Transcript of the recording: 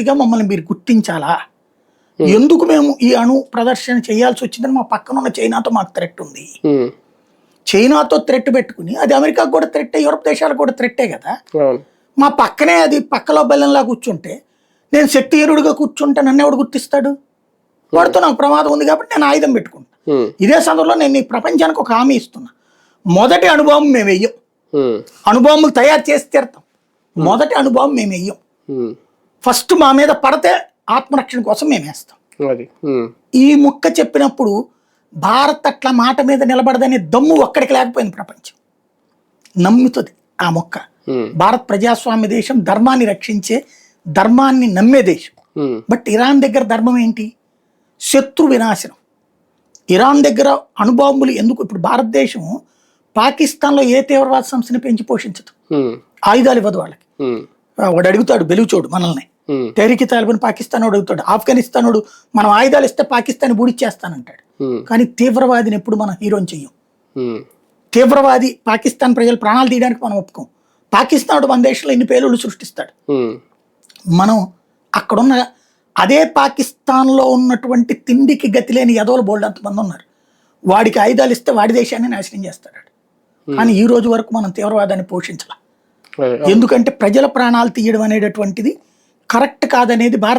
గట్టిగా మమ్మల్ని మీరు గుర్తించాలా, ఎందుకు మేము ఈ అణు ప్రదర్శన చేయాల్సి వచ్చిందని మా పక్కన ఉన్న చైనాతో మాకు థ్రెట్ ఉంది. చైనాతో థ్రెట్ పెట్టుకుని అది అమెరికాకు కూడా థ్రెట్టే, యూరప్ దేశాలకు కూడా థ్రెట్టే కదా. మా పక్కనే అది పక్కలో బెల్లంలా కూర్చుంటే, నేను శక్తిహీనుడిగా కూర్చుంటే నన్ను ఎవడు గుర్తిస్తాడు? వాడితో నాకు ప్రమాదం ఉంది కాబట్టి నేను ఆయుధం పెట్టుకుంటా. ఇదే సందర్భంలో నేను ఈ ప్రపంచానికి ఒక హామీ ఇస్తున్నా, మొదటి అణుబాంబు మేము వెయ్యం, అణుబాంబులు తయారు చేసి తీరుతాం, మొదటి అణుబాంబు మేము వెయ్యం. ఫస్ట్ మా మీద పడితే ఆత్మరక్షణ కోసం మేము వేస్తాం. ఈ ముక్క చెప్పినప్పుడు భారత్ అట్లా మాట మీద నిలబడదనే దమ్ము ఒక్కడికి లేకపోయింది. ప్రపంచం నమ్ముతుంది ఆ మొక్క. భారత్ ప్రజాస్వామ్య దేశం, ధర్మాన్ని రక్షించే, ధర్మాన్ని నమ్మే దేశం. బట్ ఇరాన్ దగ్గర ధర్మం ఏంటి? శత్రు వినాశనం. ఇరాన్ దగ్గర అణుబాంబులు ఎందుకు? ఇప్పుడు భారతదేశం పాకిస్తాన్లో ఏ తీవ్రవాద సంస్థని పెంచి పోషించదు, ఆయుధాలు ఇవ్వదు వాళ్ళకి. వాడు అడుగుతాడు బెలుచోడు మనల్ని, తెహ్రీక్ తాలిబాన్ పాకిస్తాన్ అడుగుతాడు, ఆఫ్ఘనిస్తాన్ వాడు మనం ఆయుధాలు ఇస్తే పాకిస్తాన్ బూడిచ్చేస్తానంటాడు. కానీ తీవ్రవాదిని ఎప్పుడు మనం హీరోని చెయ్యం. తీవ్రవాది పాకిస్తాన్ ప్రజలు ప్రాణాలు తీయడానికి మనం ఒప్పుకోం. పాకిస్తాన్ మన దేశంలో ఎన్ని పేలుళ్ళు సృష్టిస్తాడు. మనం అక్కడున్న అదే పాకిస్తాన్లో ఉన్నటువంటి తిండికి గతి లేని యదవులు బోల్డ్ అంతమంది ఉన్నారు. వాడికి ఆయుధాలు ఇస్తే వాడి దేశాన్ని నాశనం చేస్తాడు. కానీ ఈ రోజు వరకు మనం తీవ్రవాదాన్ని పోషించాల. ఎందుకంటే ప్రజల ప్రాణాలు తీయడం అనేటటువంటిది కరెక్ట్ కాదనేది భారతీయ